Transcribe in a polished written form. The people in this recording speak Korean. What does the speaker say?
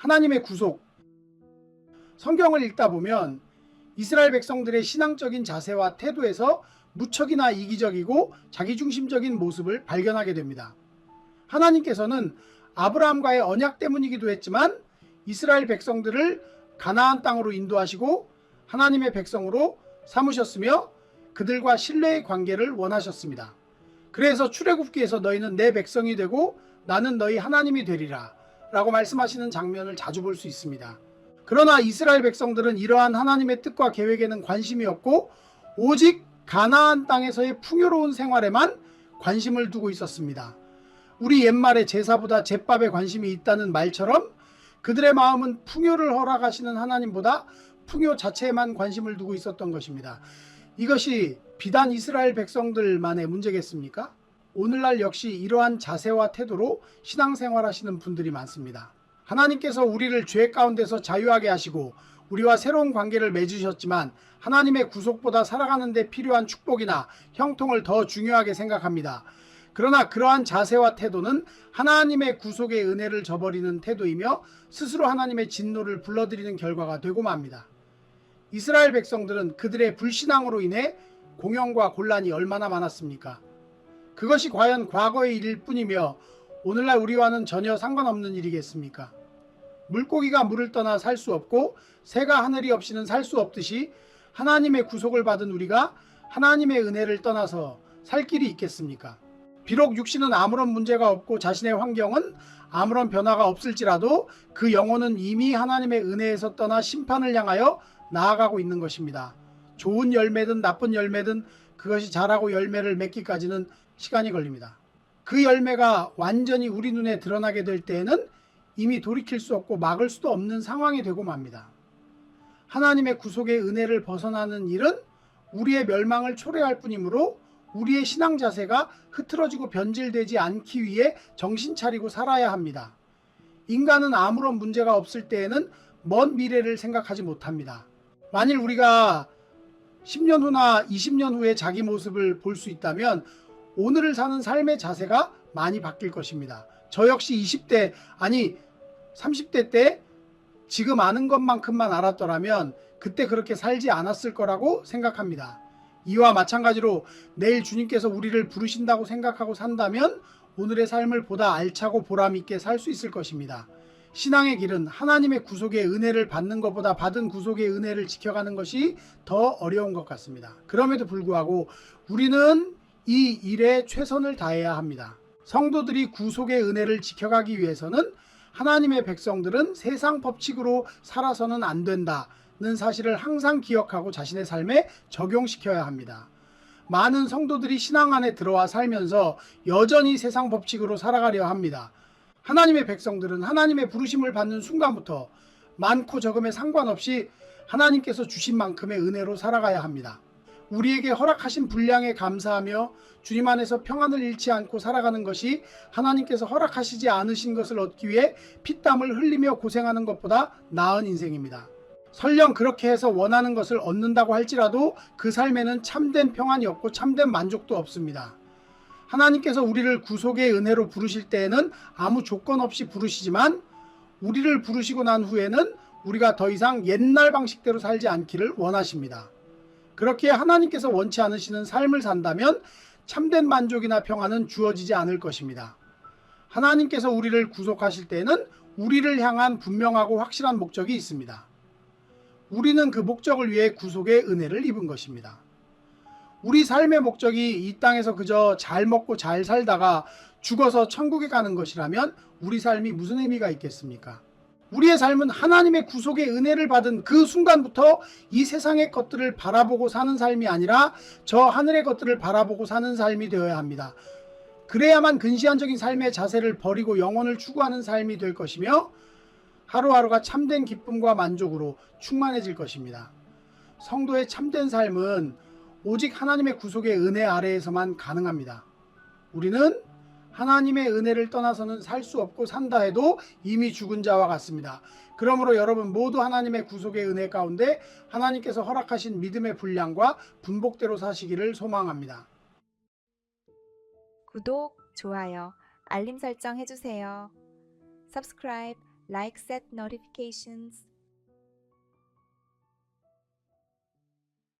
하나님의 구속. 성경을 읽다 보면 이스라엘 백성들의 신앙적인 자세와 태도에서 무척이나 이기적이고 자기중심적인 모습을 발견하게 됩니다. 하나님께서는 아브라함과의 언약 때문이기도 했지만 이스라엘 백성들을 가나안 땅으로 인도하시고 하나님의 백성으로 삼으셨으며 그들과 신뢰의 관계를 원하셨습니다. 그래서 출애굽기에서 너희는 내 백성이 되고 나는 너희 하나님이 되리라 라고 말씀하시는 장면을 자주 볼 수 있습니다. 그러나 이스라엘 백성들은 이러한 하나님의 뜻과 계획에는 관심이 없고 오직 가나안 땅에서의 풍요로운 생활에만 관심을 두고 있었습니다. 우리 옛말에 제사보다 제밥에 관심이 있다는 말처럼 그들의 마음은 풍요를 허락하시는 하나님보다 풍요 자체에만 관심을 두고 있었던 것입니다. 이것이 비단 이스라엘 백성들만의 문제겠습니까? 오늘날 역시 이러한 자세와 태도로 신앙생활하시는 분들이 많습니다. 하나님께서 우리를 죄 가운데서 자유하게 하시고 우리와 새로운 관계를 맺으셨지만 하나님의 구속보다 살아가는 데 필요한 축복이나 형통을 더 중요하게 생각합니다. 그러나 그러한 자세와 태도는 하나님의 구속의 은혜를 저버리는 태도이며 스스로 하나님의 진노를 불러들이는 결과가 되고 맙니다. 이스라엘 백성들은 그들의 불신앙으로 인해 공형과 곤란이 얼마나 많았습니까? 그것이 과연 과거의 일일 뿐이며 오늘날 우리와는 전혀 상관없는 일이겠습니까? 물고기가 물을 떠나 살 수 없고 새가 하늘이 없이는 살 수 없듯이 하나님의 구속을 받은 우리가 하나님의 은혜를 떠나서 살 길이 있겠습니까? 비록 육신은 아무런 문제가 없고 자신의 환경은 아무런 변화가 없을지라도 그 영혼은 이미 하나님의 은혜에서 떠나 심판을 향하여 나아가고 있는 것입니다. 좋은 열매든 나쁜 열매든 그것이 자라고 열매를 맺기까지는 시간이 걸립니다. 그 열매가 완전히 우리 눈에 드러나게 될 때에는 이미 돌이킬 수 없고 막을 수도 없는 상황이 되고 맙니다. 하나님의 구속의 은혜를 벗어나는 일은 우리의 멸망을 초래할 뿐이므로 우리의 신앙 자세가 흐트러지고 변질되지 않기 위해 정신 차리고 살아야 합니다. 인간은 아무런 문제가 없을 때에는 먼 미래를 생각하지 못합니다. 만일 우리가 10년 후나 20년 후에 자기 모습을 볼 수 있다면 오늘을 사는 삶의 자세가 많이 바뀔 것입니다. 저 역시 20대 아니 30대 때 지금 아는 것만큼만 알았더라면 그때 그렇게 살지 않았을 거라고 생각합니다. 이와 마찬가지로 내일 주님께서 우리를 부르신다고 생각하고 산다면 오늘의 삶을 보다 알차고 보람 있게 살 수 있을 것입니다. 신앙의 길은 하나님의 구속의 은혜를 받는 것보다 받은 구속의 은혜를 지켜가는 것이 더 어려운 것 같습니다. 그럼에도 불구하고 우리는 이 일에 최선을 다해야 합니다. 성도들이 구속의 은혜를 지켜가기 위해서는 하나님의 백성들은 세상 법칙으로 살아서는 안 된다는 사실을 항상 기억하고 자신의 삶에 적용시켜야 합니다. 많은 성도들이 신앙 안에 들어와 살면서 여전히 세상 법칙으로 살아가려 합니다. 하나님의 백성들은 하나님의 부르심을 받는 순간부터 많고 적음에 상관없이 하나님께서 주신 만큼의 은혜로 살아가야 합니다. 우리에게 허락하신 분량에 감사하며 주님 안에서 평안을 잃지 않고 살아가는 것이 하나님께서 허락하시지 않으신 것을 얻기 위해 피땀을 흘리며 고생하는 것보다 나은 인생입니다. 설령 그렇게 해서 원하는 것을 얻는다고 할지라도 그 삶에는 참된 평안이 없고 참된 만족도 없습니다. 하나님께서 우리를 구속의 은혜로 부르실 때에는 아무 조건 없이 부르시지만 우리를 부르시고 난 후에는 우리가 더 이상 옛날 방식대로 살지 않기를 원하십니다. 그렇게 하나님께서 원치 않으시는 삶을 산다면 참된 만족이나 평안은 주어지지 않을 것입니다. 하나님께서 우리를 구속하실 때에는 우리를 향한 분명하고 확실한 목적이 있습니다. 우리는 그 목적을 위해 구속의 은혜를 입은 것입니다. 우리 삶의 목적이 이 땅에서 그저 잘 먹고 잘 살다가 죽어서 천국에 가는 것이라면 우리 삶이 무슨 의미가 있겠습니까? 우리의 삶은 하나님의 구속의 은혜를 받은 그 순간부터 이 세상의 것들을 바라보고 사는 삶이 아니라 저 하늘의 것들을 바라보고 사는 삶이 되어야 합니다. 그래야만 근시안적인 삶의 자세를 버리고 영혼을 추구하는 삶이 될 것이며 하루하루가 참된 기쁨과 만족으로 충만해질 것입니다. 성도의 참된 삶은 오직 하나님의 구속의 은혜 아래에서만 가능합니다. 우리는 하나님의 은혜를 떠나서는 살 수 없고 산다 해도 이미 죽은 자와 같습니다. 그러므로 여러분 모두 하나님의 구속의 은혜 가운데 하나님께서 허락하신 믿음의 분량과 분복대로 사시기를 소망합니다. 구독, 좋아요, 알림 설정 해주세요. Subscribe like, set notifications,